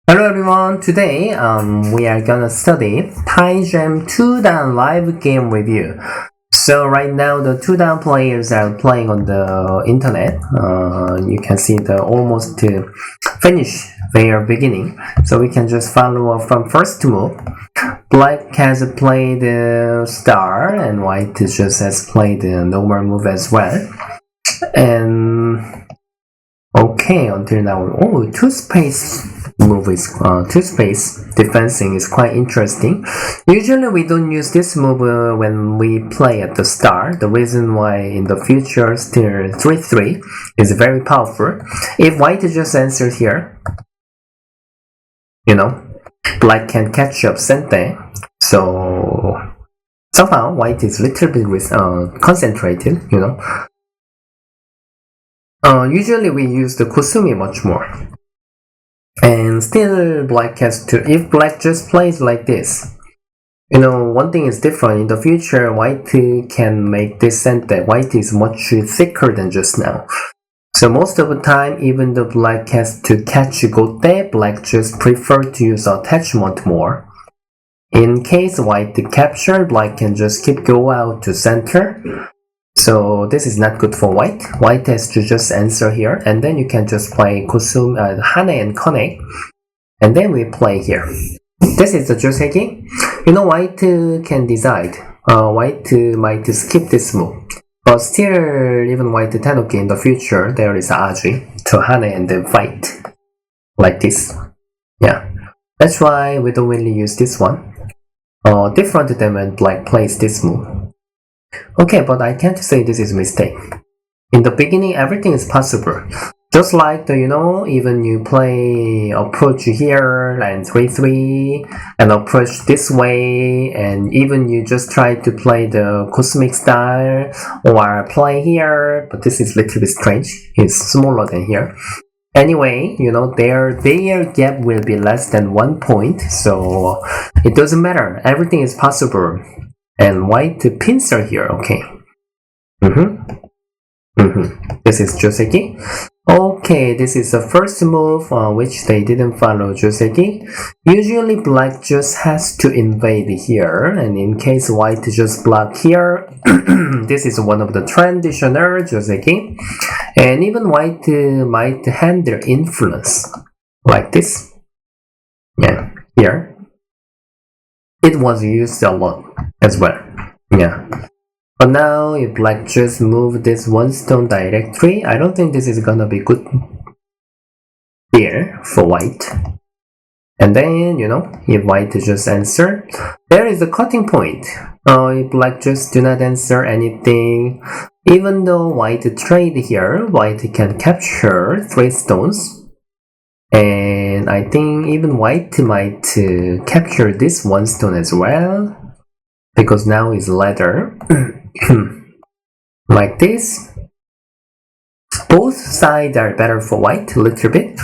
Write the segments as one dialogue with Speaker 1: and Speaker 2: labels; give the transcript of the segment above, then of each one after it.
Speaker 1: Hello everyone, today we are gonna study TaiGem 2-down live game review. So right now the 2-down players are playing on the internet. You can see the almost finish their beginning. So we can just follow from first move. Black has played star and white just has played normal move as well. And okay, until now, two-space move is two-space defensing is quite interesting. Usually we don't use this move when we play at the start. The reason why in the future still 3-3 is very powerful. If white just answers here, black can catch up center. So somehow white is little bit concentrated, usually we use the Kusumi much more. And still black has to, if black just plays like this, one thing is different. In the future, white can make this center. White is much thicker than just now. So most of the time, even though black has to catch gote, black just prefer to use attachment more. In case white capture, black can just keep go out to center. So this is not good for white. White has to just answer here, and then you can just play Kusum, Hane and Connect, and then we play here. This is the Joseki. White can decide. White might skip this move, but still, even white Tanuki in the future, there is Aji to Hane and then fight like this. Yeah, that's why we don't really use this one. Different than when black plays this move. Okay, but I can't say this is a mistake. In the beginning, everything is possible. Just like even you play approach here and 3-3 and approach this way, and even you just try to play the cosmic style or play here, but this is a little bit strange. It's smaller than here. Anyway, their gap will be less than 1 point, so it doesn't matter. Everything is possible. And white pincer here, okay. This is Joseki. Okay, this is the first move which they didn't follow Joseki. Usually black just has to invade here, and in case white just block here, this is one of the traditional Joseki. And even white might handle influence like this. Yeah, here. It was used a lot as well. Yeah. But now if black just move this one stone directly, I don't think this is gonna be good here for white. And then, if white just answer, there is a cutting point. If black just do not answer anything, even though white trade here, white can capture 3 stones. And I think even white might capture this 1 stone as well, because now is ladder. Like this. Both sides are better for white a little bit.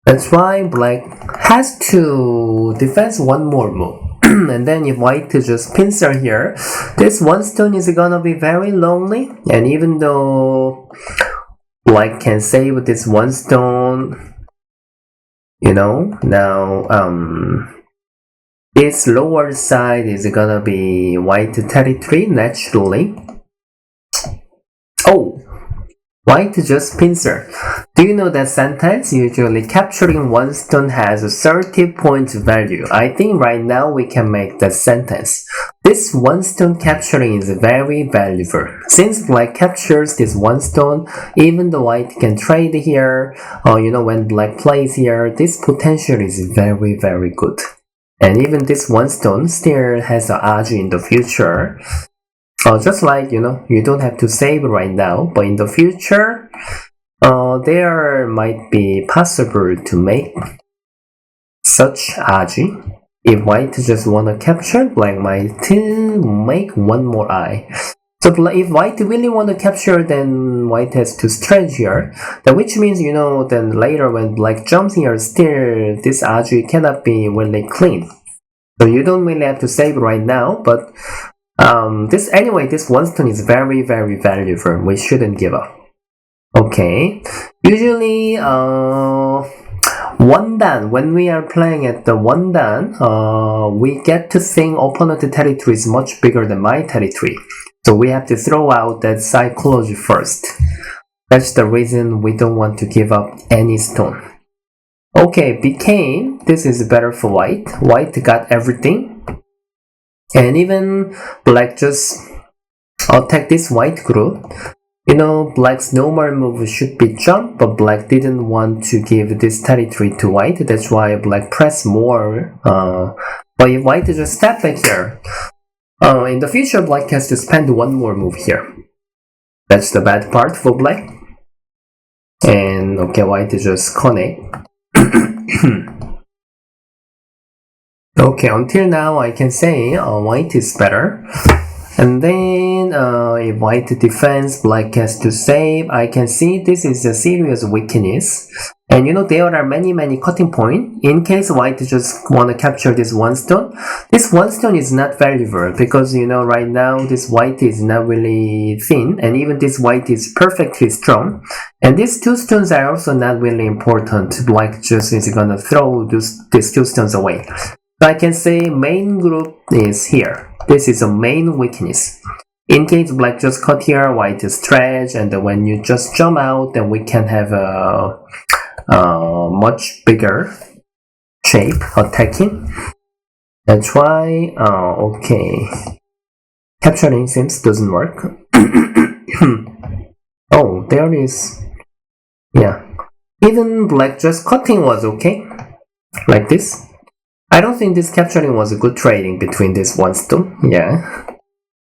Speaker 1: That's why black has to defend 1 more move. And then if white just pincer here, this 1 stone is gonna be very lonely. And even though black can save this 1 stone, now this lower side is gonna be white territory naturally. Oh, white just pincer. Do you know that sentence? Usually capturing 1 stone has a 30 point value. I think right now we can make that sentence. This 1 stone capturing is very valuable. Since black captures this 1 stone, even the white can trade here, when black plays here, this potential is very, very good. And even this 1 stone still has an Aji in the future. Just like, you don't have to save right now, but in the future, there might be possible to make such Aji. If white just wanna capture, black might make 1 more eye. So if white really wanna capture, then white has to stretch here. That which means, then later when black jumps here, still this Aji cannot be really clean. So you don't really have to save right now, but this 1 stone is very, very valuable. We shouldn't give up. Okay. Usually, one dan. When we are playing at the one dan, we get to think opponent territory is much bigger than my territory. So we have to throw out that psychology first. That's the reason we don't want to give up any stone. Okay, became, this is better for white. White got everything. And even black just attack this white group. You know, black's normal move should be jump, but black didn't want to give this territory to white. That's why black pressed more. But if white just step back here, in the future black has to spend one more move here. That's the bad part for black. And okay, white just connect. Okay, until now I can say white is better. And then if white defends, black has to save. I can see this is a serious weakness. And you know, there are many cutting points. In case white just want to capture this one stone, this one stone is not valuable because you know right now this white is not really thin, and even this white is perfectly strong. And these two stones are also not really important. Black just is gonna throw these two stones away. So I can say main group is here. This is a main weakness. In case black just cut here, white is stretch, and then when you just jump out, then we can have a much bigger shape attacking. That's why, okay, capturing seems doesn't work. Oh, there is, yeah. Even black just cutting was okay, like this. I don't think this capturing was a good trading between this one stone, yeah.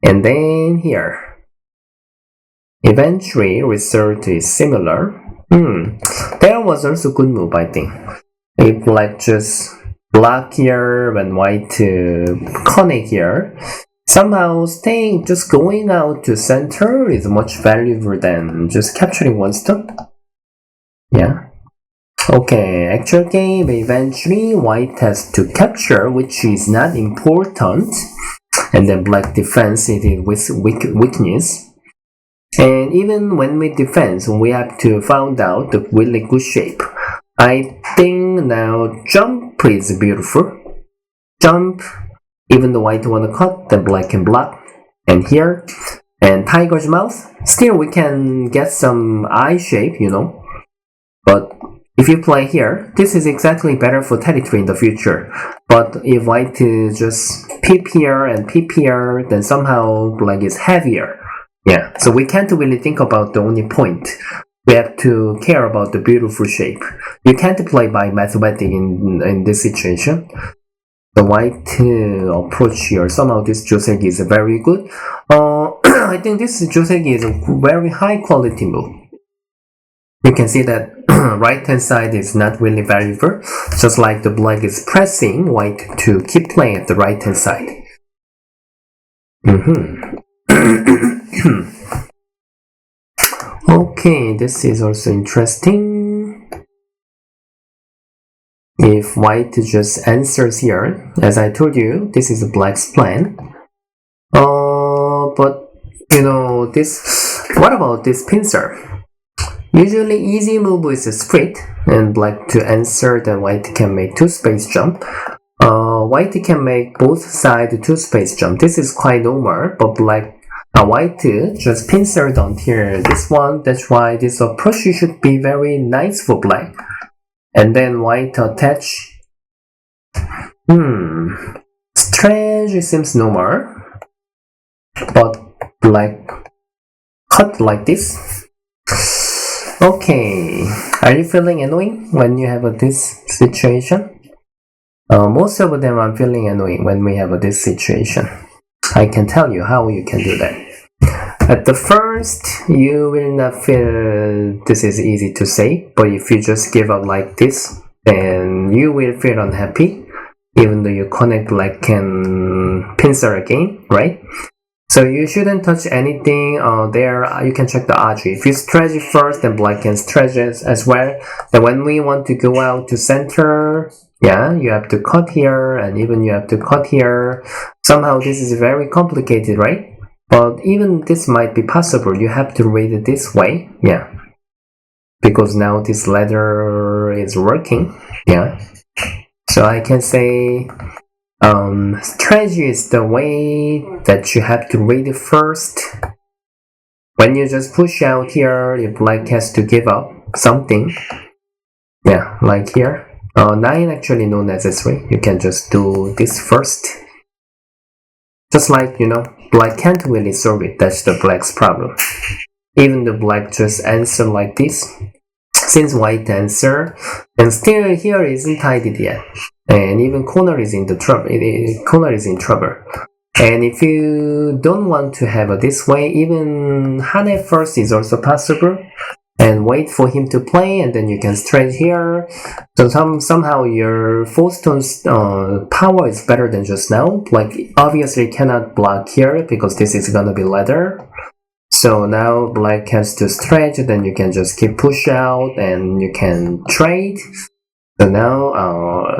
Speaker 1: And then here, eventually result is similar. There was also good move, I think. If black just block here when white connect here, somehow staying, just going out to center is much valuable than just capturing one stone. Yeah. Okay, actual game, eventually white has to capture, which is not important. And then black defense it is with weakness. And even when we defense, we have to find out the really good shape. I think now jump is beautiful. Jump, even the white wanna cut, then black can block. And here, and tiger's mouth, still we can get some eye shape, you know. But if you play here, this is exactly better for territory in the future. But if white just peep here and peep here, then somehow black is heavier. Yeah, so we can't really think about the only point. We have to care about the beautiful shape. You can't play by mathematics in this situation. The white approach here, somehow this joseki is very good. I think this joseki is a very high quality move. You can see that right hand side is not really valuable, just like the black is pressing white to keep playing at the right hand side. Okay, this is also interesting. If white just answers here, as I told you, this is a black's plan. But you know this. What about this pincer? Usually easy move is a split, and black to answer, then white can make 2 space jump. White can make both sides 2 space jump. This is quite normal, but white just pincered until this one. That's why this approach should be very nice for black. And then white attach. Stretch seems normal, but black cut like this. Okay, are you feeling annoying when you have this situation? Most of them I'm feeling annoying when we have this situation. I can tell you how you can do that. At the first, you will not feel this is easy to say, but if you just give up like this, then you will feel unhappy, even though you connect black and pincer again, right? So you shouldn't touch anything there. You can check the archery. If you stretch it first, then black can stretch it as well. Then when we want to go out to center, yeah, you have to cut here, and even you have to cut here. Somehow this is very complicated, right? But even this might be possible. You have to read it this way, yeah. Because now this ladder is working. Yeah. So I can say strategy is the way that you have to read it first. When you just push out here, if black has to give up something. Yeah, like here. 9 actually no necessary. You can just do this first. Just like, black can't really solve it. That's the black's problem. Even the black just answer like this. Since white answered, and still here isn't tidied yet. And even corner is in trouble. Corner is in trouble. And if you don't want to have it this way, even Hane first is also possible. And wait for him to play, and then you can stretch here. So somehow your 4-stone's power is better than just now. Like obviously cannot block here because this is gonna be leather. So now black has to stretch, then you can just keep push out and you can trade. So now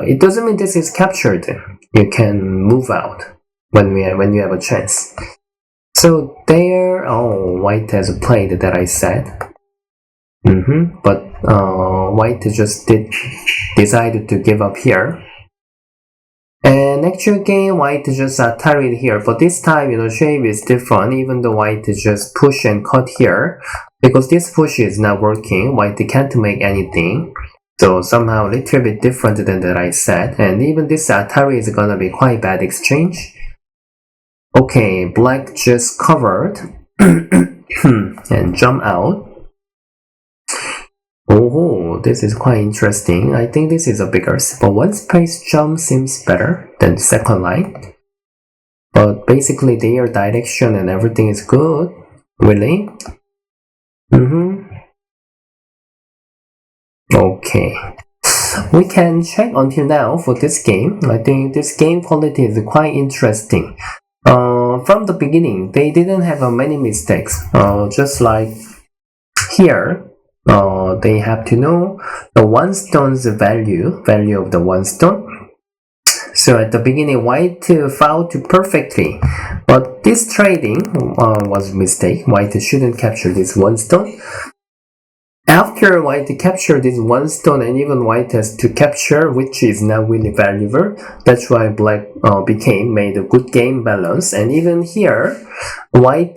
Speaker 1: it doesn't mean this is captured. You can move out when you have a chance. So there, white has played that I said. But white just decided to give up here. And actual game, white just tarried here. But this time, shape is different. Even though white just push and cut here, because this push is not working, white can't make anything. So somehow a little bit different than that I said. And even this tarry is gonna be quite bad exchange. Okay, black just covered and jump out. Oh, this is quite interesting. I think this is a bigger, but one space jump seems better than the second line. But basically their direction and everything is good. Really? Okay. We can check until now for this game. I think this game quality is quite interesting. From the beginning, they didn't have many mistakes. Just like here. They have to know the 1 stone's value of the 1 stone. So at the beginning, white fouled perfectly, but this trading was a mistake. White shouldn't capture this 1 stone. After white captured this 1 stone, and even white has to capture, which is not really valuable. That's why black made a good game balance. And even here, white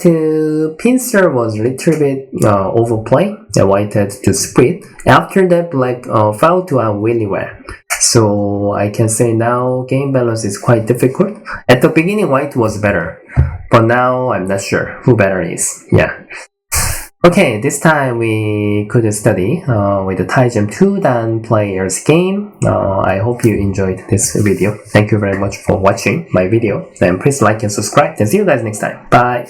Speaker 1: pincer was a little bit overplay. White had to split. After that, black fouled out really well. So I can say now game balance is quite difficult. At the beginning, white was better, but now I'm not sure who better is. Yeah. Okay, this time we could study with the Taijam 2 Dan players game. I hope you enjoyed this video. Thank you very much for watching my video. And please like and subscribe. And see you guys next time. Bye.